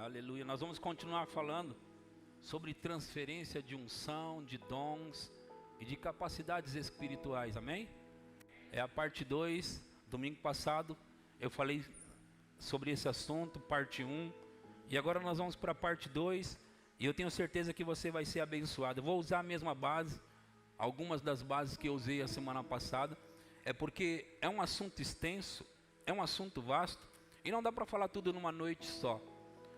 Aleluia. Nós vamos continuar falando sobre transferência de unção, de dons e de capacidades espirituais, amém? É a parte 2. Domingo passado eu falei sobre esse assunto, parte 1. E agora nós vamos para a parte 2. E eu tenho certeza que você vai ser abençoado. Eu vou usar a mesma base, algumas das bases que eu usei a semana passada. É porque é um assunto extenso, é um assunto vasto. E não dá para falar tudo numa noite só.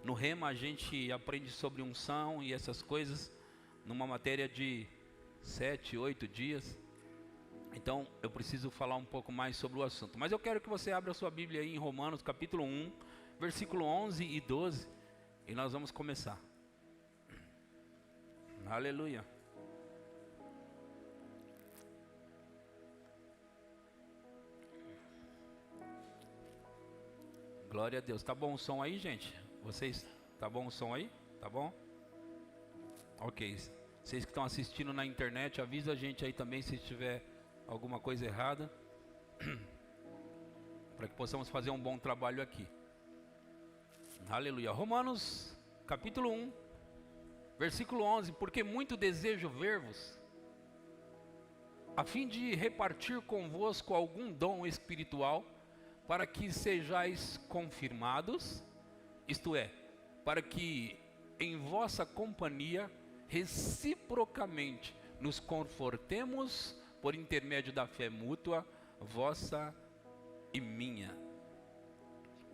No Rema a gente aprende sobre unção e essas coisas numa matéria de 7, 8 dias. Então eu preciso falar um pouco mais sobre o assunto. Mas eu quero que você abra a sua Bíblia aí em Romanos capítulo 1, versículo 11 e 12. E nós vamos começar. Aleluia. Glória a Deus. Tá bom o som aí, gente? Vocês, tá bom o som aí? Tá bom? Ok. Vocês que estão assistindo na internet, avisa a gente aí também se tiver alguma coisa errada, para que possamos fazer um bom trabalho aqui. Aleluia. Romanos capítulo 1, versículo 11. Porque muito desejo ver-vos, a fim de repartir convosco algum dom espiritual, para que sejais confirmados, isto é, para que em vossa companhia reciprocamente nos confortemos por intermédio da fé mútua, vossa e minha.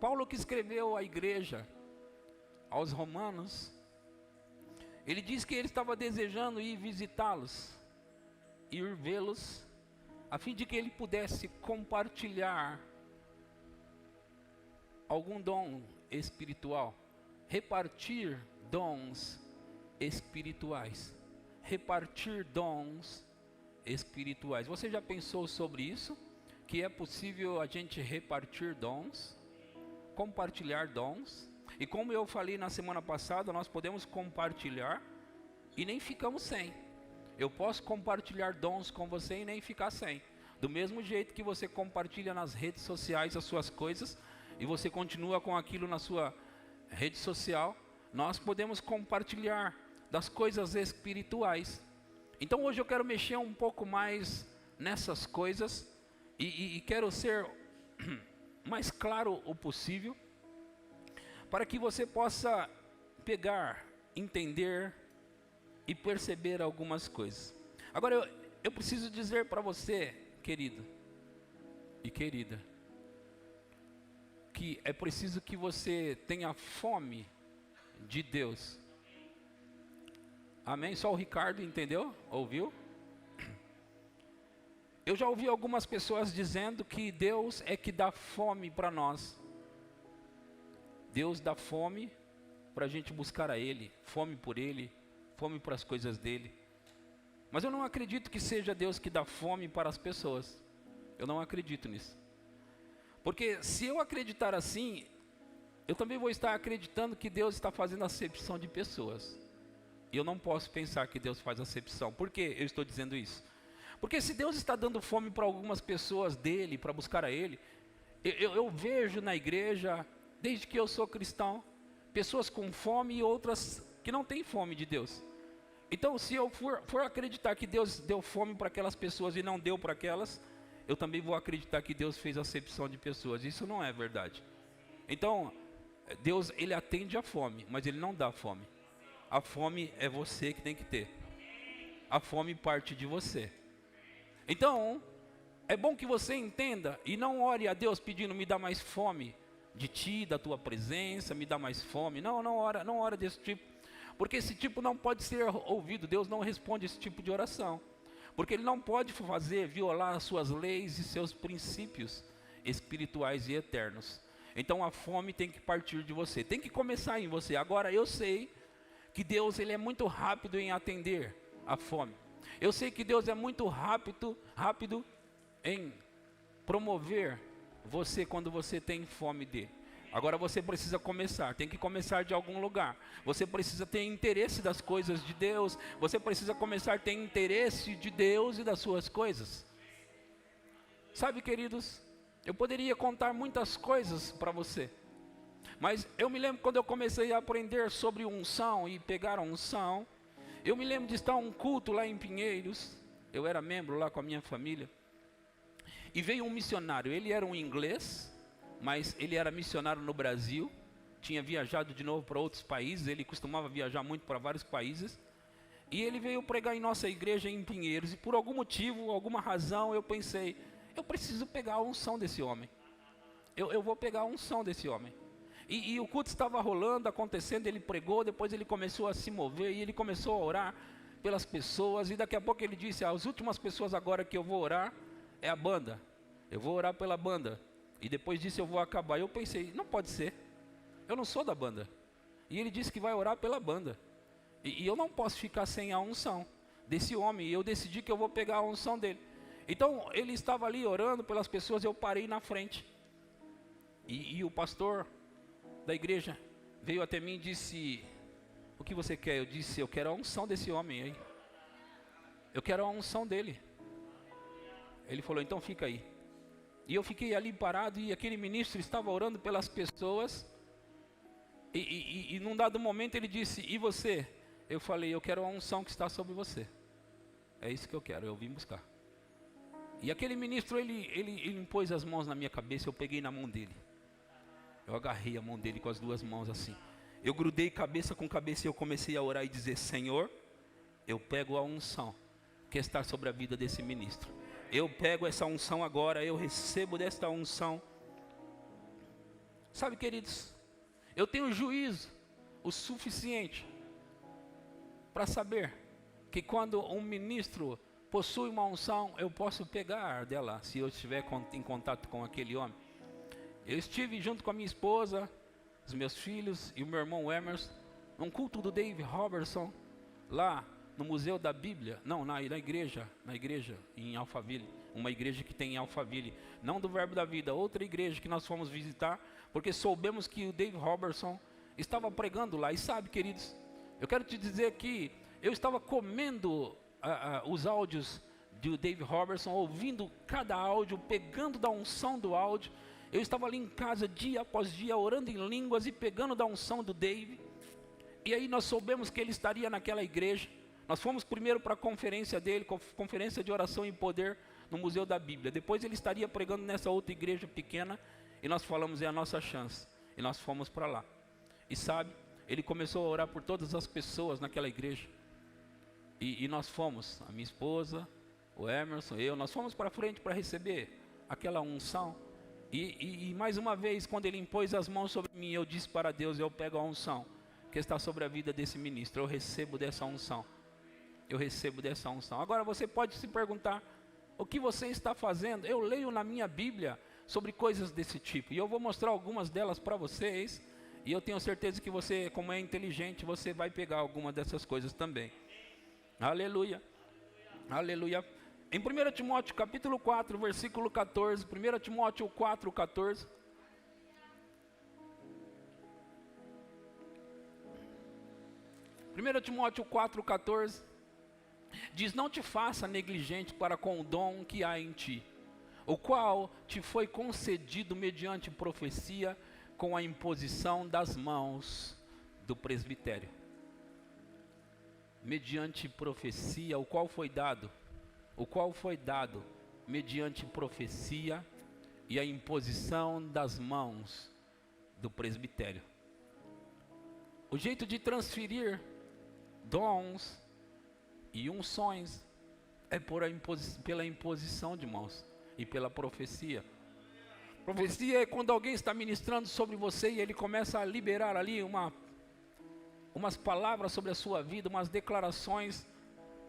Paulo, que escreveu à igreja, aos romanos, ele diz que ele estava desejando ir visitá-los, ir vê-los, a fim de que ele pudesse compartilhar algum dom espiritual, repartir dons espirituais, repartir dons espirituais. Você já pensou sobre isso? Que é possível a gente repartir dons, compartilhar dons? E como eu falei na semana passada, nós podemos compartilhar e nem ficamos sem. Eu posso compartilhar dons com você e nem ficar sem. Do mesmo jeito que você compartilha nas redes sociais as suas coisas, e você continua com aquilo na sua rede social, nós podemos compartilhar das coisas espirituais. Então hoje eu quero mexer um pouco mais nessas coisas e quero ser mais claro o possível, para que você possa pegar, entender e perceber algumas coisas. Agora eu preciso dizer para você, querido e querida, que é preciso que você tenha fome de Deus. Amém? Só o Ricardo entendeu? Ouviu? Eu já ouvi algumas pessoas dizendo que Deus é que dá fome para nós. Deus dá fome para a gente buscar a Ele, fome por Ele, fome para as coisas dEle. Mas eu não acredito que seja Deus que dá fome para as pessoas. Eu não acredito nisso. Porque se eu acreditar assim, eu também vou estar acreditando que Deus está fazendo acepção de pessoas. E eu não posso pensar que Deus faz acepção. Por que eu estou dizendo isso? Porque se Deus está dando fome para algumas pessoas dele, para buscar a Ele, eu vejo na igreja, desde que eu sou cristão, pessoas com fome e outras que não têm fome de Deus. Então, se eu for acreditar que Deus deu fome para aquelas pessoas e não deu para aquelas, eu também vou acreditar que Deus fez acepção de pessoas. Isso não é verdade. Então, Deus, Ele atende a fome, mas Ele não dá fome. A fome é você que tem que ter. A fome parte de você. Então, é bom que você entenda e não ore a Deus pedindo, me dá mais fome de Ti, da Tua presença, me dá mais fome. Não ora desse tipo. Porque esse tipo não pode ser ouvido. Deus não responde esse tipo de oração. Porque Ele não pode violar as suas leis e seus princípios espirituais e eternos. Então a fome tem que partir de você, tem que começar em você. Agora eu sei que Deus, Ele é muito rápido em atender a fome. Eu sei que Deus é muito rápido em promover você quando você tem fome dEle. Agora você precisa começar, tem que começar de algum lugar. Você precisa ter interesse das coisas de Deus. Você precisa começar a ter interesse de Deus e das suas coisas. Sabe, queridos, eu poderia contar muitas coisas para você. Mas eu me lembro quando eu comecei a aprender sobre unção e pegar a unção, eu me lembro de estar um culto lá em Pinheiros, eu era membro lá com a minha família, e veio um missionário, ele era um inglês, mas ele era missionário no Brasil, tinha viajado de novo para outros países, ele costumava viajar muito para vários países, e ele veio pregar em nossa igreja em Pinheiros, e por algum motivo, alguma razão, eu pensei, eu preciso pegar a unção desse homem, eu vou pegar a unção desse homem. E o culto estava rolando, acontecendo, ele pregou, depois ele começou a se mover, e ele começou a orar pelas pessoas, e daqui a pouco ele disse, as últimas pessoas agora que eu vou orar, é a banda, eu vou orar pela banda, e depois disso eu vou acabar. Eu pensei, não pode ser, eu não sou da banda, e ele disse que vai orar pela banda, e eu não posso ficar sem a unção desse homem, e eu decidi que eu vou pegar a unção dele. Então ele estava ali orando pelas pessoas, eu parei na frente, e o pastor da igreja veio até mim e disse, o que você quer? Eu disse, eu quero a unção desse homem aí, eu quero a unção dele. Ele falou, então fica aí. E eu fiquei ali parado, e aquele ministro estava orando pelas pessoas, e num dado momento ele disse, e você? Eu falei, eu quero a unção que está sobre você, é isso que eu quero, eu vim buscar. E aquele ministro, ele impôs as mãos na minha cabeça, eu peguei na mão dele, eu agarrei a mão dele com as duas mãos assim, eu grudei cabeça com cabeça, e eu comecei a orar e dizer, Senhor, eu pego a unção que está sobre a vida desse ministro, eu pego essa unção agora, eu recebo desta unção. Sabe, queridos, eu tenho juízo o suficiente para saber que quando um ministro possui uma unção, eu posso pegar dela, se eu estiver em contato com aquele homem. Eu estive junto com a minha esposa, os meus filhos e o meu irmão Emerson, num culto do Dave Robertson, lá no Museu da Bíblia, não, na igreja em Alphaville, uma igreja que tem em Alphaville, não do Verbo da Vida, outra igreja que nós fomos visitar, porque soubemos que o Dave Robertson estava pregando lá. E sabe, queridos, eu quero te dizer que eu estava comendo os áudios do Dave Robertson, ouvindo cada áudio, pegando da unção do áudio. Eu estava ali em casa dia após dia, orando em línguas e pegando da unção do Dave. E aí nós soubemos que ele estaria naquela igreja. Nós fomos primeiro para a conferência dele, conferência de oração e poder no Museu da Bíblia. Depois ele estaria pregando nessa outra igreja pequena, e nós falamos, é a nossa chance. E nós fomos para lá. E sabe, ele começou a orar por todas as pessoas naquela igreja. E nós fomos, a minha esposa, o Emerson, nós fomos para frente para receber aquela unção. E mais uma vez, quando ele impôs as mãos sobre mim, eu disse para Deus, eu pego a unção que está sobre a vida desse ministro, eu recebo dessa unção. Eu recebo dessa unção. Agora você pode se perguntar, o que você está fazendo? Eu leio na minha Bíblia sobre coisas desse tipo, e eu vou mostrar algumas delas para vocês, e eu tenho certeza que você, como é inteligente, você vai pegar alguma dessas coisas também. Aleluia, aleluia. Em 1 Timóteo capítulo 4, versículo 14, 1 Timóteo 4, 14. Timóteo 4,14 diz, não te faça negligente para com o dom que há em ti, o qual te foi concedido mediante profecia, com a imposição das mãos do presbitério. Mediante profecia, o qual foi dado mediante profecia e a imposição das mãos do presbitério. O jeito de transferir dons e unções é pela imposição de mãos e pela profecia. Profecia é quando alguém está ministrando sobre você e ele começa a liberar ali umas palavras sobre a sua vida, umas declarações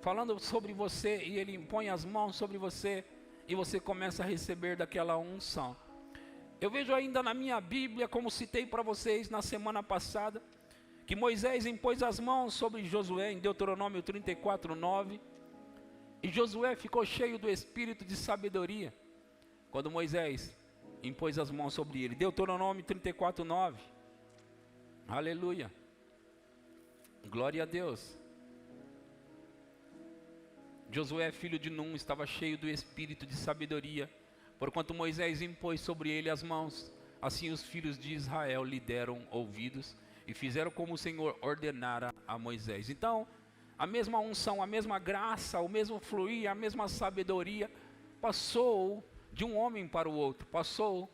falando sobre você, e ele impõe as mãos sobre você e você começa a receber daquela unção. Eu vejo ainda na minha Bíblia, como citei para vocês na semana passada, que Moisés impôs as mãos sobre Josué em Deuteronômio 34:9, e Josué ficou cheio do espírito de sabedoria quando Moisés impôs as mãos sobre ele. Deuteronômio 34:9. Aleluia, glória a Deus. Josué, filho de Num, estava cheio do espírito de sabedoria, porquanto Moisés impôs sobre ele as mãos. assim os filhos de Israel lhe deram ouvidos e fizeram como o Senhor ordenara a Moisés. Então, a mesma unção, a mesma graça, o mesmo fluir, a mesma sabedoria passou de um homem para o outro, passou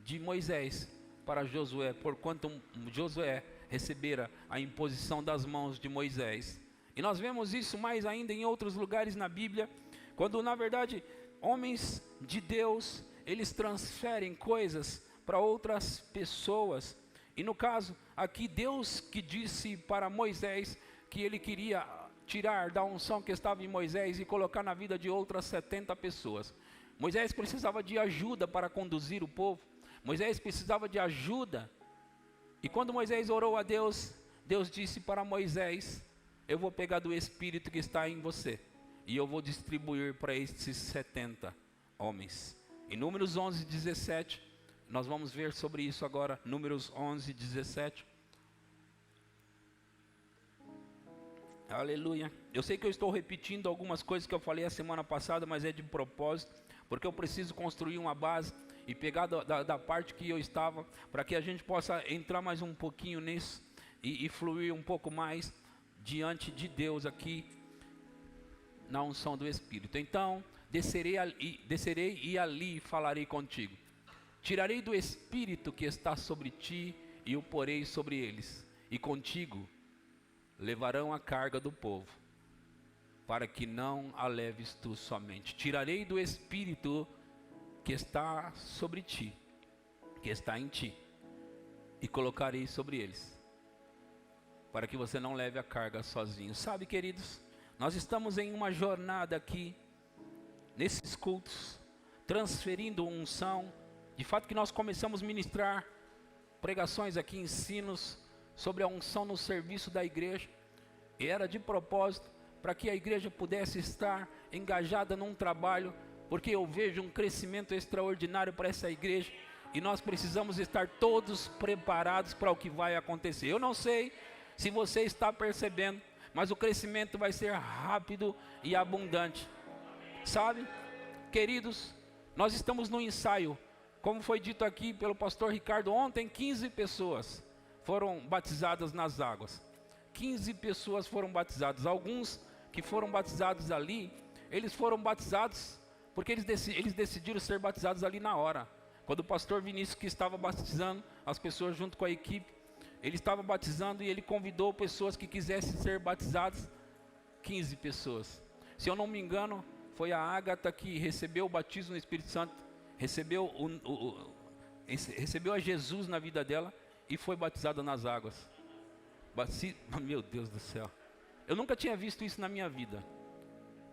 de Moisés para Josué, porquanto Josué recebera a imposição das mãos de Moisés. E nós vemos isso mais ainda em outros lugares na Bíblia, quando na verdade homens de Deus, eles transferem coisas para outras pessoas. E no caso aqui, Deus que disse para Moisés que ele queria tirar da unção que estava em Moisés e colocar na vida de outras 70 pessoas. Moisés precisava de ajuda para conduzir o povo. Moisés precisava de ajuda. E quando Moisés orou a Deus, Deus disse para Moisés: eu vou pegar do Espírito que está em você e eu vou distribuir para esses 70 homens. Em Números 11, 17, nós vamos ver sobre isso agora. Números 11, 17. Aleluia. Eu sei que eu estou repetindo algumas coisas que eu falei a semana passada, mas é de propósito, porque eu preciso construir uma base e pegar da parte que eu estava, para que a gente possa entrar mais um pouquinho nisso e fluir um pouco mais diante de Deus aqui na unção do Espírito. Então, descerei e ali falarei contigo. Tirarei do Espírito que está sobre ti e o porei sobre eles, e contigo levarão a carga do povo, para que não a leves tu somente. Tirarei do Espírito que está sobre ti, que está em ti, e colocarei sobre eles, para que você não leve a carga sozinho. Sabe, queridos, nós estamos em uma jornada aqui, nesses cultos, transferindo unção. De fato que nós começamos a ministrar pregações aqui, ensinos sobre a unção no serviço da igreja, e era de propósito para que a igreja pudesse estar engajada num trabalho, porque eu vejo um crescimento extraordinário para essa igreja, e nós precisamos estar todos preparados para o que vai acontecer. Eu não sei se você está percebendo, mas o crescimento vai ser rápido e abundante. Sabe, queridos, nós estamos no ensaio, como foi dito aqui pelo pastor Ricardo ontem, 15 pessoas foram batizadas nas águas. 15 pessoas foram batizadas. Alguns que foram batizados ali, eles foram batizados porque eles decidiram ser batizados ali na hora. Quando o pastor Vinícius, que estava batizando as pessoas junto com a equipe, ele estava batizando e ele convidou pessoas que quisessem ser batizadas, 15 pessoas. Se eu não me engano, foi a Ágata que recebeu o batismo no Espírito Santo, recebeu a Jesus na vida dela e foi batizada nas águas. Meu Deus do céu, eu nunca tinha visto isso na minha vida.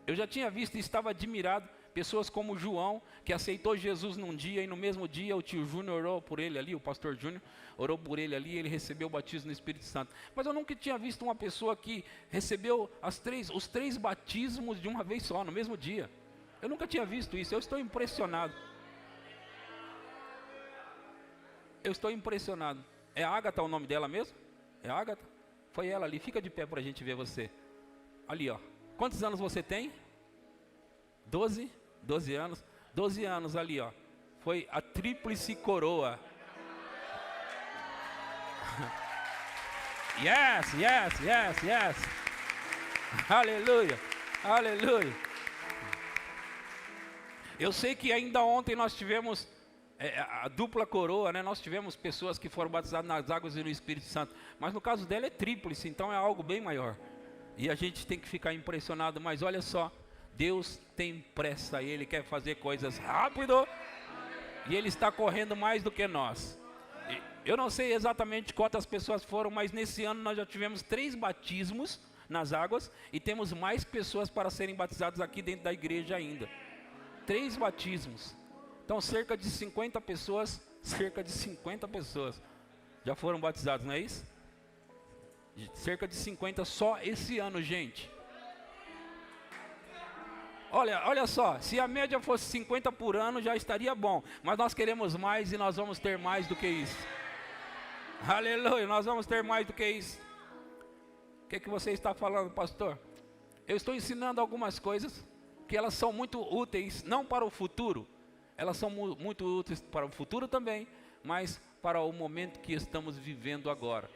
Eu já tinha visto e estava admirado pessoas como João, que aceitou Jesus num dia, e no mesmo dia o tio Júnior orou por ele ali, o pastor Júnior orou por ele ali, e ele recebeu o batismo no Espírito Santo. Mas eu nunca tinha visto uma pessoa que recebeu os três batismos de uma vez só, no mesmo dia. Eu nunca tinha visto isso. Eu estou impressionado. Eu estou impressionado. É Ágata o nome dela mesmo? É Ágata? Foi ela ali. Fica de pé para a gente ver você. Ali, ó. Quantos anos você tem? 12? 12 anos. 12 anos ali, ó. Foi a tríplice coroa. Yes, yes, yes, yes. Aleluia, aleluia. Eu sei que ainda ontem nós tivemos a dupla coroa, né? Nós tivemos pessoas que foram batizadas nas águas e no Espírito Santo, mas no caso dela é tríplice, então é algo bem maior. E a gente tem que ficar impressionado, mas olha só, Deus tem pressa, Ele quer fazer coisas rápido, e Ele está correndo mais do que nós. Eu não sei exatamente quantas pessoas foram, mas nesse ano nós já tivemos 3 batismos nas águas, e temos mais pessoas para serem batizadas aqui dentro da igreja ainda. 3 batismos. Então cerca de 50 pessoas já foram batizadas, não é isso? Cerca de 50 só esse ano, gente. Olha só, se a média fosse 50 por ano já estaria bom, mas nós queremos mais e nós vamos ter mais do que isso. Aleluia, nós vamos ter mais do que isso. O que você está falando, pastor? Eu estou ensinando algumas coisas que elas são muito úteis, não para o futuro, elas são muito úteis para o futuro também, mas para o momento que estamos vivendo agora.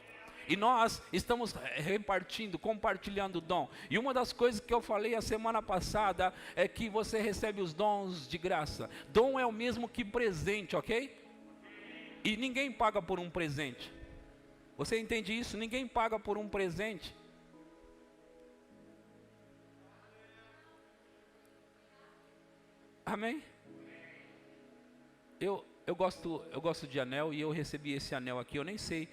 E nós estamos repartindo, compartilhando o dom. E uma das coisas que eu falei a semana passada é que você recebe os dons de graça. Dom é o mesmo que presente, ok? E ninguém paga por um presente. Você entende isso? Ninguém paga por um presente. Amém? Eu gosto de anel e eu recebi esse anel aqui. Eu nem sei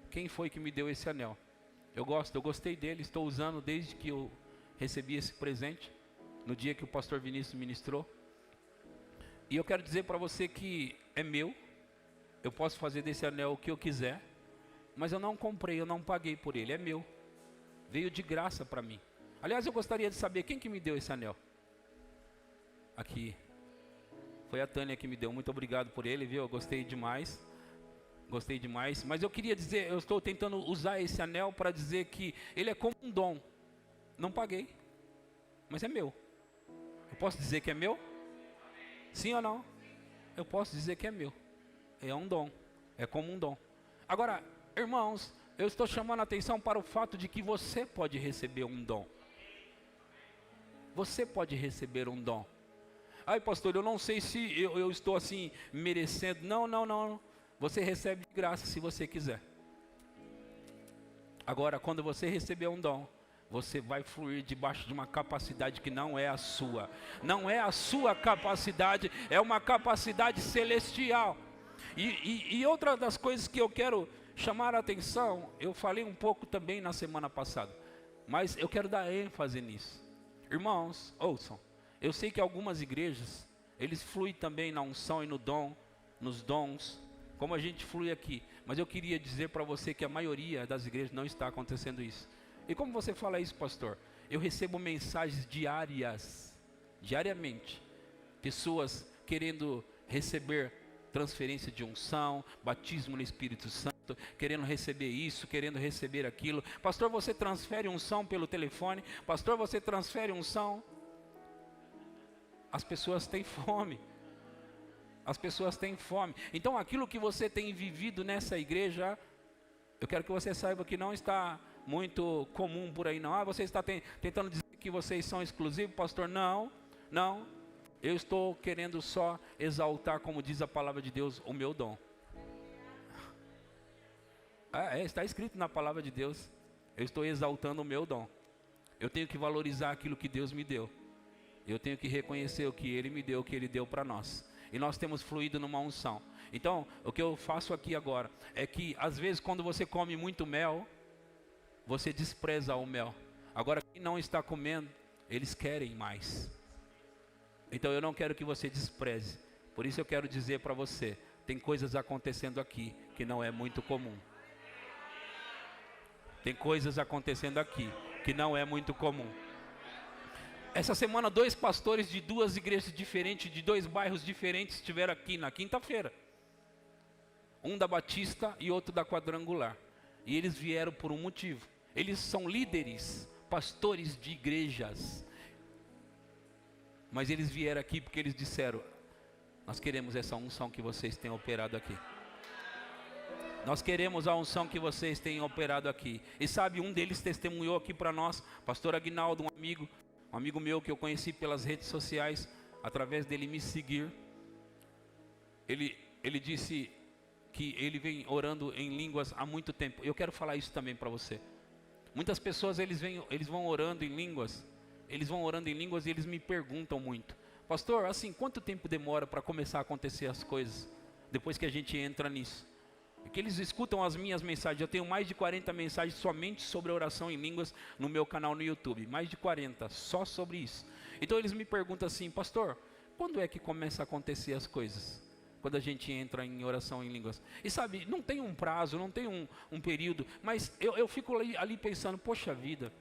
quem foi que me deu esse anel. Eu gostei dele, estou usando desde que eu recebi esse presente, no dia que o pastor Vinícius ministrou. E eu quero dizer para você que é meu, eu posso fazer desse anel o que eu quiser, mas eu não comprei, eu não paguei por ele, é meu. Veio de graça para mim. Aliás, eu gostaria de saber quem que me deu esse anel. Aqui. Foi a Tânia que me deu, muito obrigado por ele, viu? Eu gostei demais. Gostei demais, mas eu queria dizer, eu estou tentando usar esse anel para dizer que ele é como um dom. Não paguei, mas é meu. Eu posso dizer que é meu? Sim ou não? Eu posso dizer que é meu. É um dom, é como um dom. Agora, irmãos, eu estou chamando a atenção para o fato de que você pode receber um dom. Você pode receber um dom. Ai, pastor, eu não sei se eu estou assim merecendo. Não. Você recebe de graça se você quiser. Agora, quando você receber um dom, você vai fluir debaixo de uma capacidade que não é a sua. Não é a sua capacidade, é uma capacidade celestial. E outra das coisas que eu quero chamar a atenção, eu falei um pouco também na semana passada, mas eu quero dar ênfase nisso. Irmãos, ouçam, eu sei que algumas igrejas, eles fluem também na unção e no dom, nos dons, como a gente flui aqui, mas eu queria dizer para você que a maioria das igrejas não está acontecendo isso. E como você fala isso, pastor? Eu recebo mensagens diariamente, pessoas querendo receber transferência de unção, batismo no Espírito Santo, querendo receber isso, querendo receber aquilo. Pastor, você transfere unção pelo telefone? Pastor, você transfere unção? As pessoas têm fome. As pessoas têm fome. Então aquilo que você tem vivido nessa igreja, eu quero que você saiba que não está muito comum por aí não. Ah, você está tentando dizer que vocês são exclusivos, pastor? Não. Eu estou querendo só exaltar, como diz a palavra de Deus, o meu dom. Está escrito na palavra de Deus. Eu estou exaltando o meu dom. Eu tenho que valorizar aquilo que Deus me deu. Eu tenho que reconhecer o que Ele me deu, o que Ele deu para nós. E nós temos fluído numa unção. Então, o que eu faço aqui agora é que, às vezes, quando você come muito mel, você despreza o mel. Agora, quem não está comendo, eles querem mais. Então, eu não quero que você despreze. Por isso, eu quero dizer para você, tem coisas acontecendo aqui que não é muito comum. Tem coisas acontecendo aqui que não é muito comum. Essa semana, 2 pastores de 2 igrejas diferentes, de 2 bairros diferentes, estiveram aqui na quinta-feira. Um da Batista e outro da Quadrangular. E eles vieram por um motivo. Eles são líderes, pastores de igrejas. Mas eles vieram aqui porque eles disseram: nós queremos essa unção que vocês têm operado aqui. Nós queremos a unção que vocês têm operado aqui. E sabe, um deles testemunhou aqui para nós, pastor Aguinaldo, um amigo meu que eu conheci pelas redes sociais, através dele me seguir. Ele disse que ele vem orando em línguas há muito tempo. Eu quero falar isso também para você. Muitas pessoas eles vão orando em línguas. Eles vão orando em línguas e eles me perguntam muito: pastor, assim, quanto tempo demora para começar a acontecer as coisas? Depois que a gente entra nisso. Que eles escutam as minhas mensagens. Eu tenho mais de 40 mensagens somente sobre oração em línguas no meu canal no YouTube. Mais de 40, só sobre isso. Então eles me perguntam assim: pastor, quando é que começa a acontecer as coisas? Quando a gente entra em oração em línguas. E sabe, não tem um prazo, não tem um período. Mas eu fico ali pensando: poxa vida,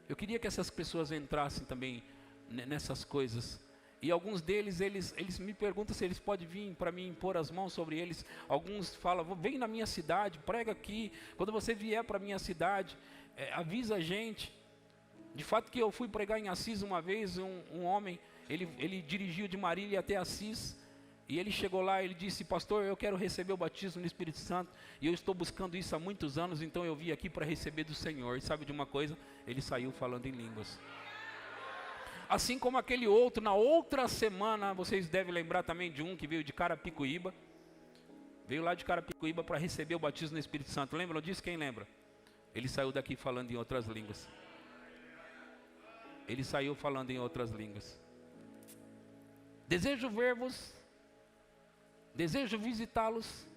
eu queria que essas pessoas entrassem também nessas coisas. E alguns deles, eles me perguntam se eles podem vir para mim impor as mãos sobre eles. Alguns falam: vem na minha cidade, prega aqui. Quando você vier para a minha cidade, avisa a gente. De fato que eu fui pregar em Assis uma vez, um homem, ele dirigiu de Marília até Assis. E ele chegou lá, ele disse: pastor, eu quero receber o batismo no Espírito Santo, e eu estou buscando isso há muitos anos, então eu vim aqui para receber do Senhor. E sabe de uma coisa? Ele saiu falando em línguas. Assim como aquele outro, na outra semana, vocês devem lembrar também de um que veio de Carapicuíba. Veio lá de Carapicuíba para receber o batismo no Espírito Santo. Lembram disso? Quem lembra? Ele saiu daqui falando em outras línguas. Ele saiu falando em outras línguas. Desejo ver-vos, desejo visitá-los,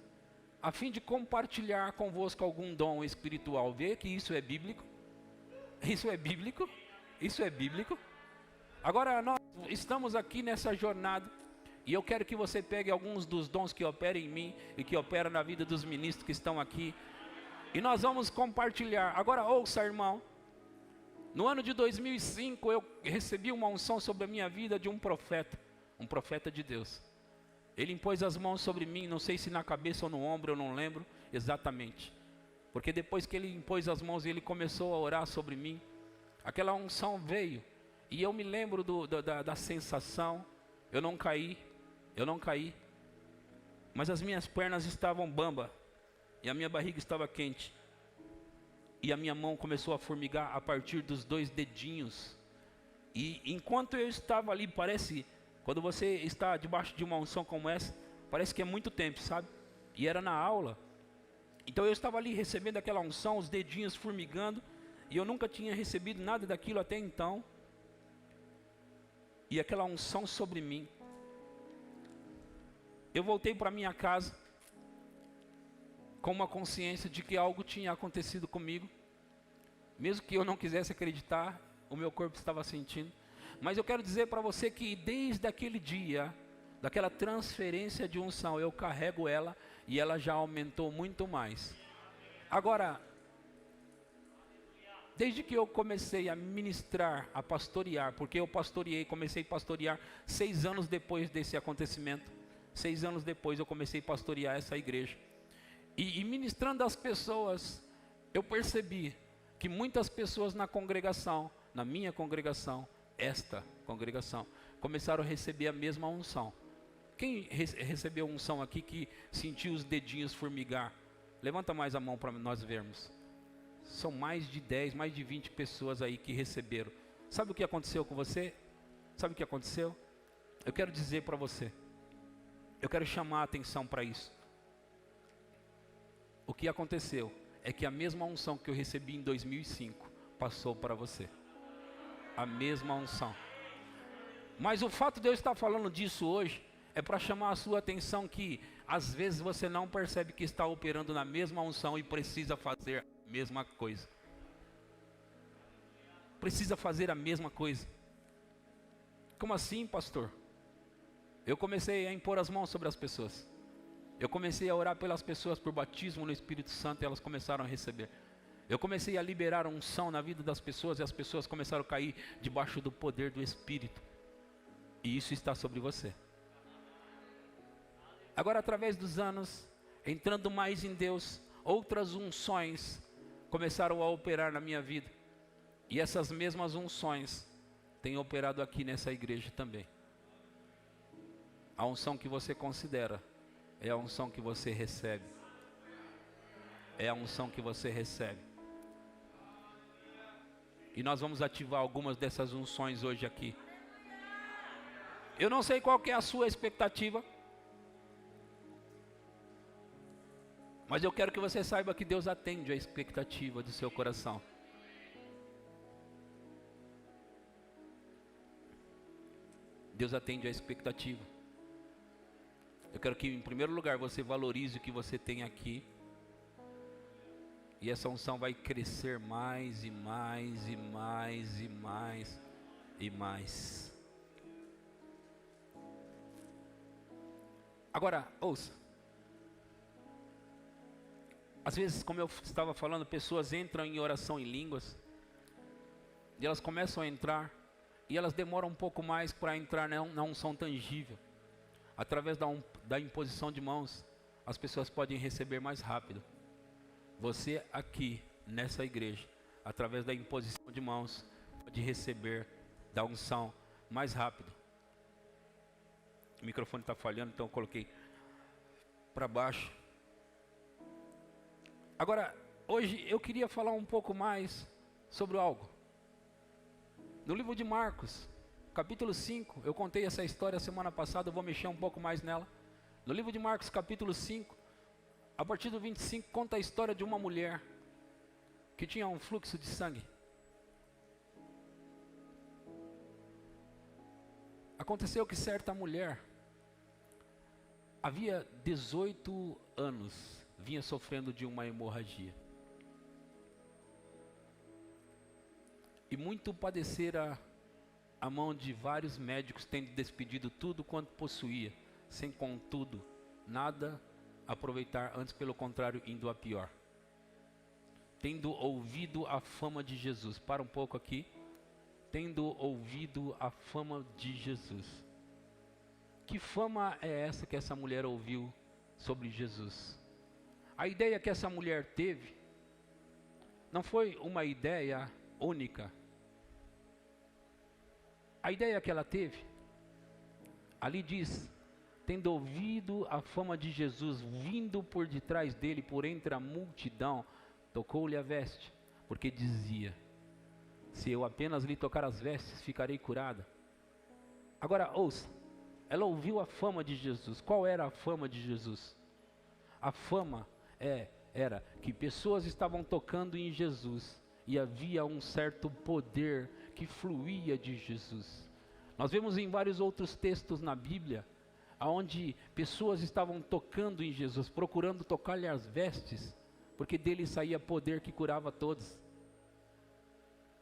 a fim de compartilhar convosco algum dom espiritual. Vê que isso é bíblico? Isso é bíblico? Isso é bíblico? Agora nós estamos aqui nessa jornada, e eu quero que você pegue alguns dos dons que operam em mim e que operam na vida dos ministros que estão aqui, e nós vamos compartilhar. Agora ouça, irmão. No ano de 2005 eu recebi uma unção sobre a minha vida de um profeta de Deus. Ele impôs as mãos sobre mim, não sei se na cabeça ou no ombro, eu não lembro exatamente. Porque depois que ele impôs as mãos e ele começou a orar sobre mim, aquela unção veio. E eu me lembro da sensação, eu não caí, mas as minhas pernas estavam bamba, e a minha barriga estava quente. E a minha mão começou a formigar a partir dos 2 dedinhos. E enquanto eu estava ali, parece, quando você está debaixo de uma unção como essa, parece que é muito tempo, sabe? E era na aula. Então eu estava ali recebendo aquela unção, os dedinhos formigando, e eu nunca tinha recebido nada daquilo até então. E aquela unção sobre mim. Eu voltei para minha casa com uma consciência de que algo tinha acontecido comigo. Mesmo que eu não quisesse acreditar, o meu corpo estava sentindo. Mas eu quero dizer para você que desde aquele dia, daquela transferência de unção, eu carrego ela e ela já aumentou muito mais. Agora, desde que eu comecei a ministrar, a pastorear, porque eu comecei a pastorear 6 anos depois desse acontecimento. 6 anos depois eu comecei a pastorear essa igreja. E ministrando às pessoas, eu percebi que muitas pessoas na congregação, na minha congregação, esta congregação, começaram a receber a mesma unção. Quem recebeu unção aqui que sentiu os dedinhos formigar? Levanta mais a mão para nós vermos. São mais de 10, mais de 20 pessoas aí que receberam. Sabe o que aconteceu com você? Sabe o que aconteceu? Eu quero dizer para você. Eu quero chamar a atenção para isso. O que aconteceu é que a mesma unção que eu recebi em 2005 passou para você. A mesma unção. Mas o fato de eu estar falando disso hoje é para chamar a sua atenção que às vezes você não percebe que está operando na mesma unção e precisa fazer a mesma coisa. Precisa fazer a mesma coisa. Como assim, pastor? Eu comecei a impor as mãos sobre as pessoas. Eu comecei a orar pelas pessoas por batismo no Espírito Santo e elas começaram a receber. Eu comecei a liberar unção na vida das pessoas e as pessoas começaram a cair debaixo do poder do Espírito. E isso está sobre você. Agora, através dos anos, entrando mais em Deus, outras unções começaram a operar na minha vida. E essas mesmas unções têm operado aqui nessa igreja também. A unção que você considera é a unção que você recebe. É a unção que você recebe. E nós vamos ativar algumas dessas unções hoje aqui. Eu não sei qual que é a sua expectativa, mas eu quero que você saiba que Deus atende a expectativa do seu coração. Deus atende a expectativa. Eu quero que em primeiro lugar você valorize o que você tem aqui. E essa unção vai crescer mais e mais e mais e mais e mais. Agora, ouça. Às vezes, como eu estava falando, pessoas entram em oração em línguas. E elas começam a entrar. E elas demoram um pouco mais para entrar na unção tangível. Através da imposição de mãos, as pessoas podem receber mais rápido. Você aqui, nessa igreja, através da imposição de mãos, pode receber da unção mais rápido. O microfone está falhando, então eu coloquei para baixo. Agora, hoje eu queria falar um pouco mais sobre algo. No livro de Marcos, capítulo 5, eu contei essa história semana passada, eu vou mexer um pouco mais nela. No livro de Marcos, capítulo 5, a partir do 25, conta a história de uma mulher que tinha um fluxo de sangue. Aconteceu que certa mulher, havia 18 anos, vinha sofrendo de uma hemorragia. E muito padecera a mão de vários médicos, tendo despedido tudo quanto possuía, sem contudo nada aproveitar, antes pelo contrário, indo a pior. Tendo ouvido a fama de Jesus, para um pouco aqui, tendo ouvido a fama de Jesus. Que fama é essa que essa mulher ouviu sobre Jesus? A ideia que essa mulher teve não foi uma ideia única. A ideia que ela teve, ali diz, tendo ouvido a fama de Jesus, vindo por detrás dele, por entre a multidão, tocou-lhe a veste, porque dizia, se eu apenas lhe tocar as vestes, ficarei curada. Agora ouça, ela ouviu a fama de Jesus. Qual era a fama de Jesus? A fama era que pessoas estavam tocando em Jesus, e havia um certo poder que fluía de Jesus. Nós vemos em vários outros textos na Bíblia, onde pessoas estavam tocando em Jesus, procurando tocar-lhe as vestes, porque dele saía poder que curava todos.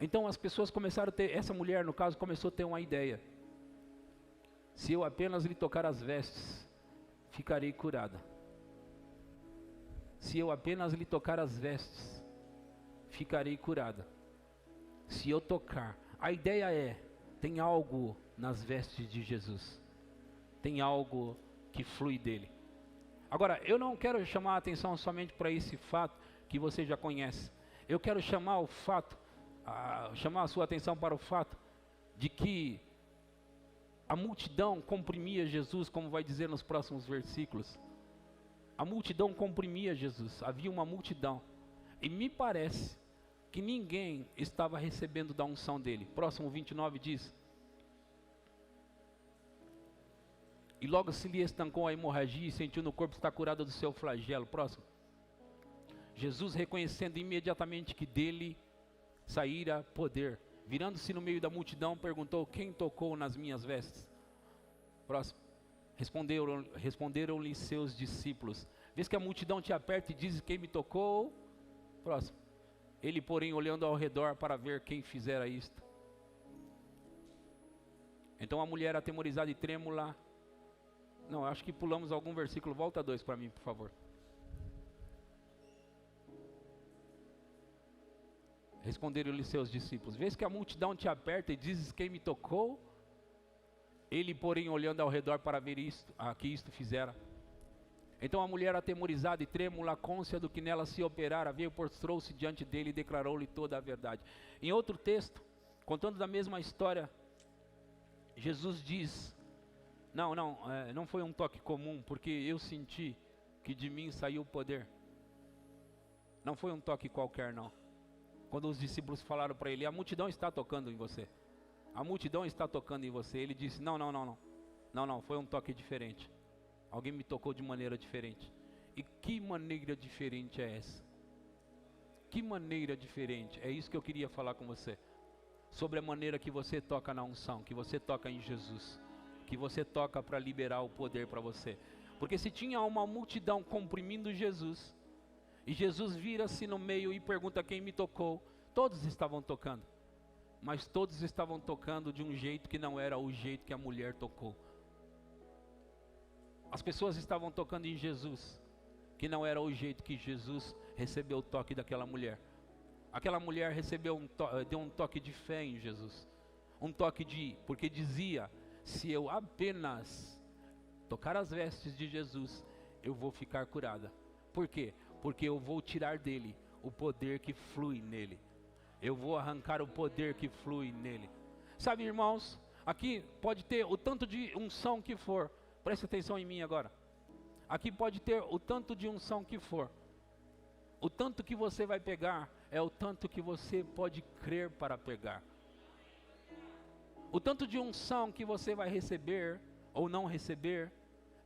Então as pessoas começaram a ter, essa mulher no caso começou a ter uma ideia. Se eu apenas lhe tocar as vestes, ficarei curada. Se eu apenas lhe tocar as vestes, ficarei curada. Se eu tocar, a ideia é, tem algo nas vestes de Jesus. Tem algo que flui dele. Agora, eu não quero chamar a atenção somente para esse fato que você já conhece. Eu quero chamar chamar a sua atenção para o fato de que a multidão comprimia Jesus, como vai dizer nos próximos versículos. A multidão comprimia Jesus, havia uma multidão. E me parece que ninguém estava recebendo da unção dele. Próximo 29 diz: e logo se lhe estancou a hemorragia e sentiu no corpo estar curada do seu flagelo. Próximo. Jesus, reconhecendo imediatamente que dele saíra poder, virando-se no meio da multidão, perguntou: quem tocou nas minhas vestes? Próximo. Responderam-lhe seus discípulos: vês que a multidão te aperta e diz quem me tocou? Próximo. Ele, porém, olhando ao redor para ver quem fizera isto. Então a mulher, atemorizada e trêmula, não, acho que pulamos algum versículo, volta 2 para mim, por favor. Responderam-lhe seus discípulos: vês que a multidão te aperta e dizes quem me tocou? Ele, porém, olhando ao redor para ver que isto fizera. Então a mulher, atemorizada e trêmula, cônscia do que nela se operara, veio, prostrou-se diante dele e declarou-lhe toda a verdade. Em outro texto, contando da mesma história, Jesus diz: não foi um toque comum, porque eu senti que de mim saiu o poder. Não foi um toque qualquer, não. Quando os discípulos falaram para ele: a multidão está tocando em você. A multidão está tocando em você. Ele disse: não, foi um toque diferente. Alguém me tocou de maneira diferente. E que maneira diferente é essa? Que maneira diferente? É isso que eu queria falar com você. Sobre a maneira que você toca na unção, que você toca em Jesus, que você toca para liberar o poder para você. Porque se tinha uma multidão comprimindo Jesus, e Jesus vira-se no meio e pergunta quem me tocou, todos estavam tocando. Mas todos estavam tocando de um jeito que não era o jeito que a mulher tocou. As pessoas estavam tocando em Jesus, que não era o jeito que Jesus recebeu o toque daquela mulher. Aquela mulher deu um toque de fé em Jesus. Porque dizia: se eu apenas tocar as vestes de Jesus, eu vou ficar curada. Por quê? Porque eu vou tirar dele o poder que flui nele. Eu vou arrancar o poder que flui nele. Sabe, irmãos, aqui pode ter o tanto de unção que for, Preste atenção em mim agora. Aqui pode ter o tanto de unção que for. O tanto que você vai pegar é o tanto que você pode crer para pegar. O tanto de unção que você vai receber ou não receber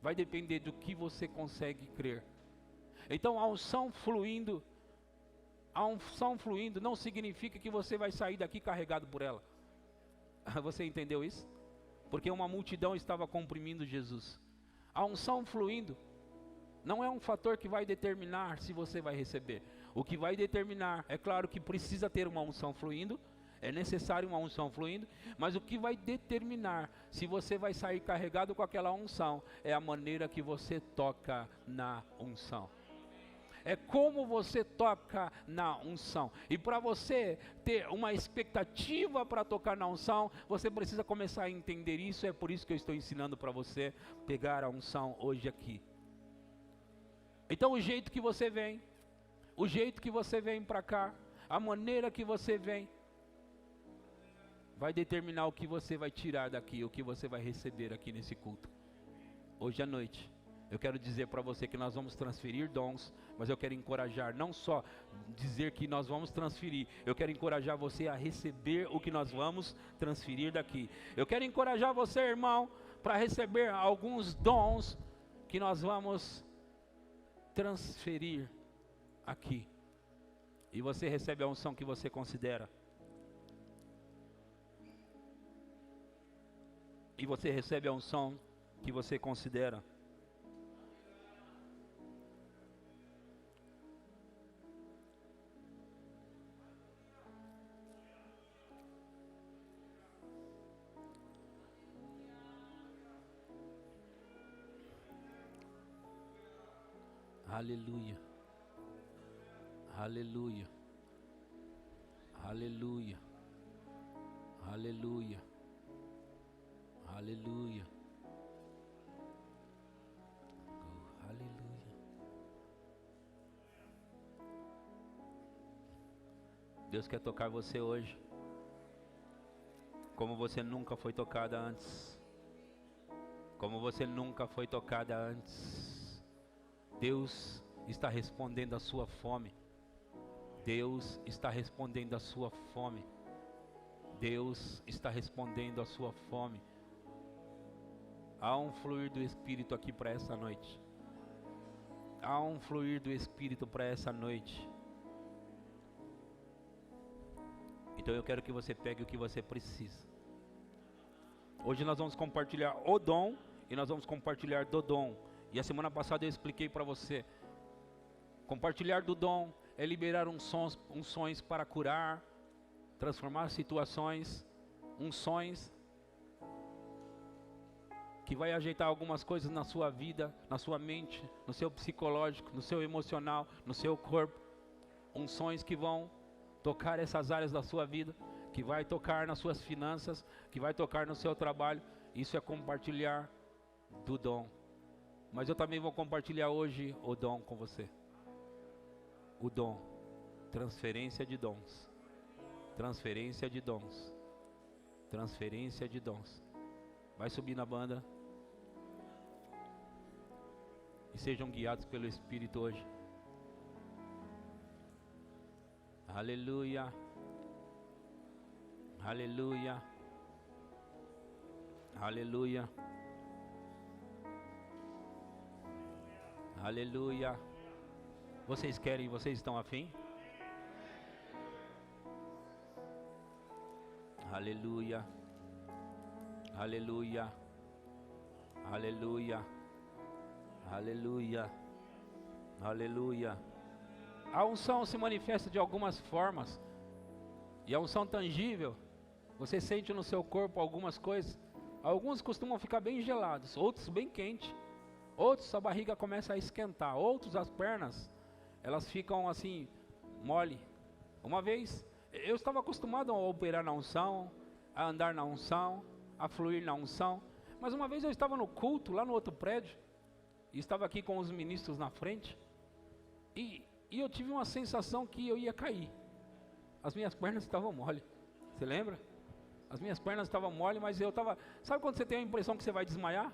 vai depender do que você consegue crer. Então a unção fluindo não significa que você vai sair daqui carregado por ela. Você entendeu isso? Porque uma multidão estava comprimindo Jesus. A unção fluindo não é um fator que vai determinar se você vai receber. O que vai determinar, é claro que precisa ter uma unção fluindo, é necessário uma unção fluindo, mas o que vai determinar se você vai sair carregado com aquela unção é a maneira que você toca na unção. É como você toca na unção. E para você ter uma expectativa para tocar na unção, você precisa começar a entender isso. É por isso que eu estou ensinando para você pegar a unção hoje aqui. Então o jeito que você vem para cá, a maneira que você vem, vai determinar o que você vai tirar daqui, o que você vai receber aqui nesse culto. Hoje à noite, eu quero dizer para você que nós vamos transferir dons, mas eu quero encorajar, não só dizer que nós vamos transferir, eu quero encorajar você a receber o que nós vamos transferir daqui. Eu quero encorajar você, irmão, para receber alguns dons que nós vamos transferir aqui. E você recebe a unção que você considera. E você recebe a unção que você considera. Aleluia. Aleluia. Aleluia. Aleluia. Aleluia. Oh, aleluia. Deus quer tocar você hoje, como você nunca foi tocada antes. Como você nunca foi tocada antes. Deus está respondendo a sua fome. Deus está respondendo a sua fome. Deus está respondendo a sua fome. Há um fluir do Espírito aqui para essa noite. Há um fluir do Espírito para essa noite. Então eu quero que você pegue o que você precisa. Hoje nós vamos compartilhar o dom e nós vamos compartilhar do dom. E a semana passada eu expliquei para você. Compartilhar do dom é liberar unções para curar, transformar situações, unções que vai ajeitar algumas coisas na sua vida, na sua mente, no seu psicológico, no seu emocional, no seu corpo. Unções que vão tocar essas áreas da sua vida, que vai tocar nas suas finanças, que vai tocar no seu trabalho. Isso é compartilhar do dom. Mas eu também vou compartilhar hoje o dom com você. O dom. Transferência de dons. Transferência de dons. Transferência de dons. Vai subir na banda. E sejam guiados pelo Espírito hoje. Aleluia. Aleluia. Aleluia. Aleluia. Vocês querem, vocês estão afim? Aleluia. Aleluia. Aleluia. Aleluia. Aleluia. A unção se manifesta de algumas formas. E a unção tangível, você sente no seu corpo algumas coisas. Alguns costumam ficar bem gelados, outros bem quentes. Outros a barriga começa a esquentar, outros as pernas, elas ficam assim, mole. Uma vez, eu estava acostumado a operar na unção, a andar na unção, a fluir na unção. Mas uma vez eu estava no culto, lá no outro prédio, e estava aqui com os ministros na frente, e eu tive uma sensação que eu ia cair. As minhas pernas estavam mole, você lembra? As minhas pernas estavam mole, mas eu estava... Sabe quando você tem a impressão que você vai desmaiar?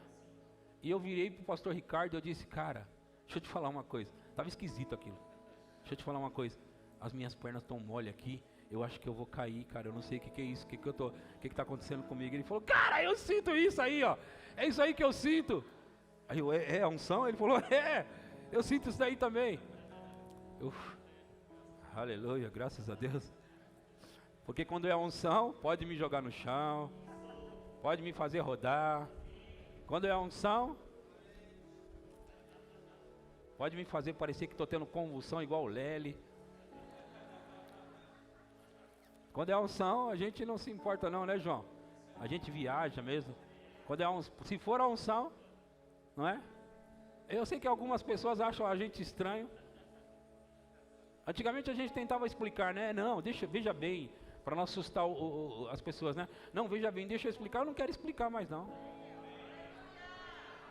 E eu virei para o pastor Ricardo e eu disse, cara, deixa eu te falar uma coisa. Estava esquisito aquilo. Deixa eu te falar uma coisa. As minhas pernas estão mole aqui. Eu acho que eu vou cair, cara. Eu não sei o que é isso. O que está acontecendo comigo? Ele falou, cara, eu sinto isso aí, ó. É isso aí que eu sinto. Aí eu, é a unção? Ele falou, eu sinto isso daí também. Aleluia, graças a Deus. Porque quando é a unção, pode me jogar no chão, pode me fazer rodar. Quando é a unção, pode me fazer parecer que estou tendo convulsão igual o Lely. Quando é a unção, a gente não se importa não, né, João? A gente viaja mesmo. Quando é se for a unção, não é? Eu sei que algumas pessoas acham a gente estranho. Antigamente a gente tentava explicar, né? Não, veja bem, para não assustar as pessoas, né? Não, veja bem, deixa eu explicar. Eu não quero explicar mais não.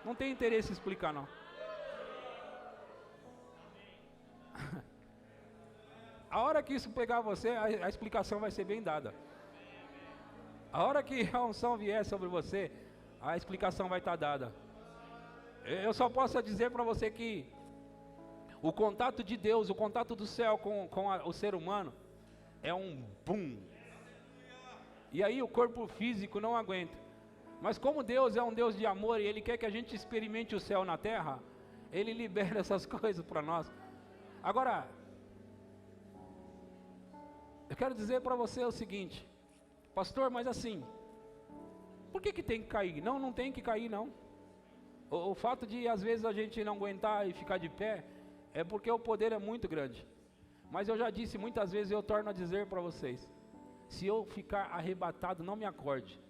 Não tem interesse em explicar não. A hora que isso pegar você, a explicação vai ser bem dada. A hora que a unção vier sobre você, a explicação vai estar dada. Eu só posso dizer para você que o contato de Deus, o contato do céu com o ser humano é um boom. E aí o corpo físico não aguenta. Mas como Deus é um Deus de amor e Ele quer que a gente experimente o céu na terra, Ele libera essas coisas para nós. Agora, eu quero dizer para você o seguinte, pastor, mas assim, por que tem que cair? Não, não tem que cair não. O fato de às vezes a gente não aguentar e ficar de pé, é porque o poder é muito grande. Mas eu já disse muitas vezes, eu torno a dizer para vocês, se eu ficar arrebatado, não me acorde.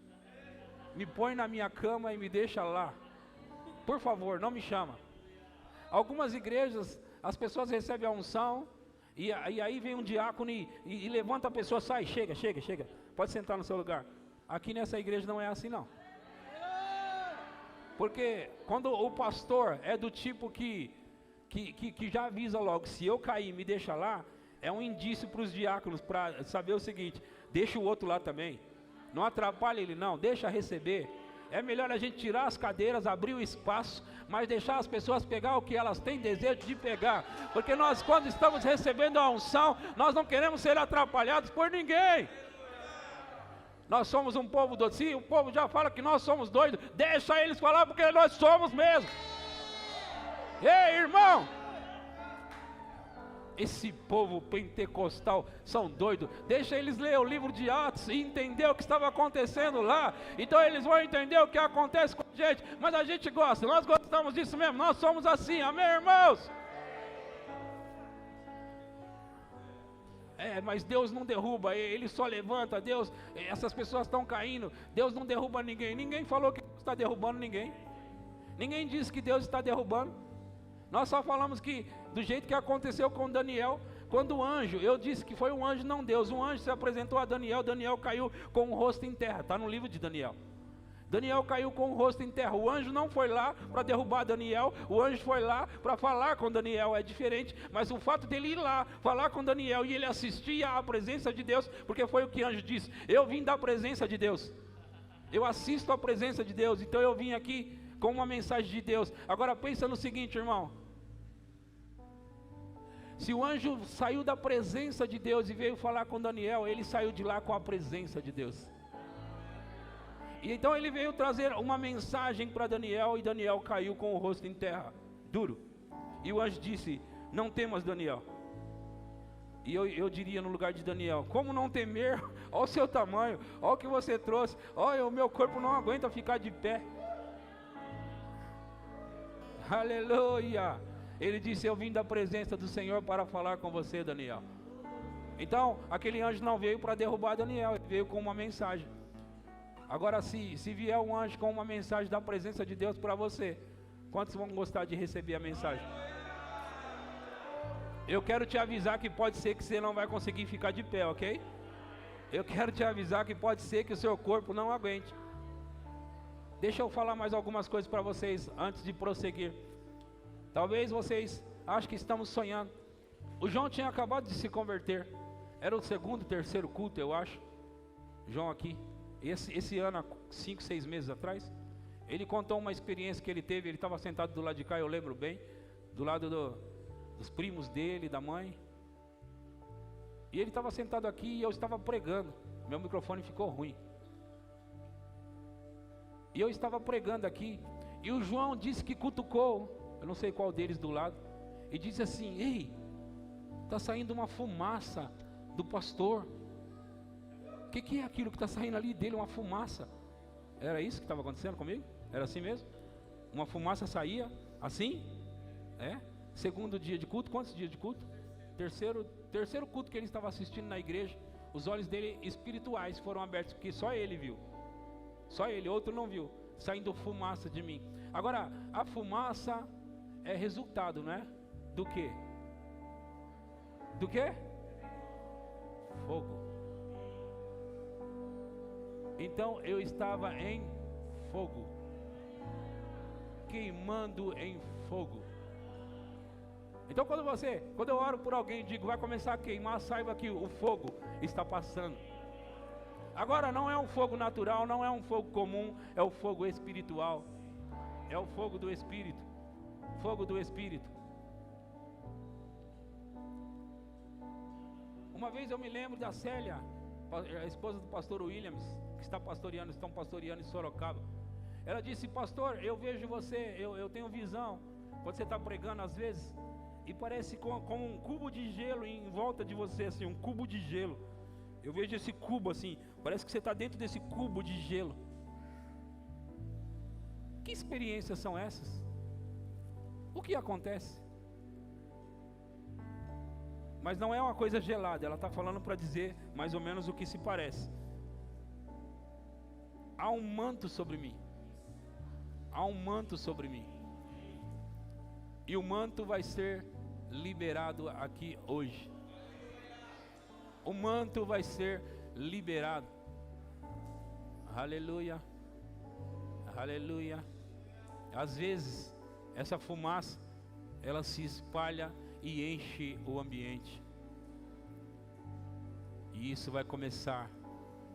Me põe na minha cama e me deixa lá. Por favor, não me chama. Algumas igrejas, as pessoas recebem a unção, e aí vem um diácono e levanta a pessoa, sai, chega, pode sentar no seu lugar. Aqui nessa igreja não é assim não. Porque quando o pastor é do tipo que já avisa logo, se eu cair, me deixa lá, é um indício para os diáconos, para saber o seguinte, deixa o outro lá também. Não atrapalha ele não, deixa receber. É melhor a gente tirar as cadeiras, abrir o espaço, mas deixar as pessoas pegar o que elas têm desejo de pegar. Porque nós, quando estamos recebendo a unção, nós não queremos ser atrapalhados por ninguém. Nós somos um povo doido. Sim, o povo já fala que nós somos doidos. Deixa eles falar porque nós somos mesmo. Ei, irmão! Esse povo pentecostal são doidos. Deixa eles ler o livro de Atos e entender o que estava acontecendo lá. Então eles vão entender o que acontece com a gente. Mas a gente gosta, nós gostamos disso mesmo. Nós somos assim, amém, irmãos? Mas Deus não derruba, Ele só levanta. Deus, essas pessoas estão caindo. Deus não derruba ninguém. Ninguém falou que Deus está derrubando ninguém. Ninguém disse que Deus está derrubando. Nós só falamos que do jeito que aconteceu com Daniel, quando o anjo, eu disse que foi um anjo, não Deus. Um anjo se apresentou a Daniel, Daniel caiu com o rosto em terra. Está no livro de Daniel. Daniel caiu com o rosto em terra. O anjo não foi lá para derrubar Daniel, o anjo foi lá para falar com Daniel. É diferente, mas o fato dele ir lá falar com Daniel e ele assistir à presença de Deus, porque foi o que o anjo disse: eu vim da presença de Deus, eu assisto à presença de Deus, então eu vim aqui com uma mensagem de Deus. Agora pensa no seguinte, irmão: se o anjo saiu da presença de Deus e veio falar com Daniel, ele saiu de lá com a presença de Deus. E então ele veio trazer uma mensagem para Daniel, e Daniel caiu com o rosto em terra, duro. E o anjo disse: não temas, Daniel. E eu diria no lugar de Daniel: como não temer? Olha o seu tamanho, olha o que você trouxe, olha, o meu corpo não aguenta ficar de pé. Aleluia. Ele disse: eu vim da presença do Senhor para falar com você, Daniel. Então aquele anjo não veio para derrubar Daniel, ele veio com uma mensagem. Agora, se vier um anjo com uma mensagem da presença de Deus para você, quantos vão gostar de receber a mensagem? Eu quero te avisar que pode ser que você não vai conseguir ficar de pé, ok? Eu quero te avisar que pode ser que o seu corpo não aguente. Deixa eu falar mais algumas coisas para vocês antes de prosseguir. Talvez vocês achem que estamos sonhando. O João tinha acabado de se converter. Era o segundo, terceiro culto, eu acho. João aqui. Esse ano, há 5, 6 meses atrás, Ele contou uma experiência que ele teve. Ele estava sentado do lado de cá, eu lembro bem, do lado dos primos dele, da mãe. E ele estava sentado aqui e eu estava pregando. Meu microfone ficou ruim. E eu estava pregando aqui. E o João disse que cutucou, eu não sei qual deles do lado, e disse assim: ei, está saindo uma fumaça do pastor. O que é aquilo que está saindo ali dele? Uma fumaça. Era isso que estava acontecendo comigo? Era assim mesmo? Uma fumaça saía assim? É? Segundo dia de culto. Quantos dias de culto? Terceiro culto que ele estava assistindo na igreja. Os olhos dele espirituais foram abertos, porque só ele viu. Só ele, outro não viu. Saindo fumaça de mim. Agora, a fumaça é resultado, não é? Do quê? Do quê? Fogo. Então eu estava em fogo, queimando em fogo. Então quando eu oro por alguém e digo vai começar a queimar, saiba que o fogo está passando. Agora não é um fogo natural, não é um fogo comum, é o fogo espiritual. É o fogo do Espírito. Fogo do Espírito. Uma vez eu me lembro da Célia, a esposa do pastor Williams, que estão pastoreando em Sorocaba. Ela disse: pastor, eu vejo você, eu tenho visão, quando você está pregando às vezes, e parece como um cubo de gelo em volta de você, assim, um cubo de gelo. Eu vejo esse cubo assim, parece que você está dentro desse cubo de gelo. Que experiências são essas? O que acontece? Mas não é uma coisa gelada, ela está falando para dizer mais ou menos o que se parece. Há um manto sobre mim. Há um manto sobre mim. E o manto vai ser liberado aqui hoje. O manto vai ser liberado. Aleluia. Aleluia. Às vezes, essa fumaça, ela se espalha e enche o ambiente. E isso vai começar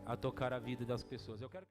a tocar a vida das pessoas. Eu quero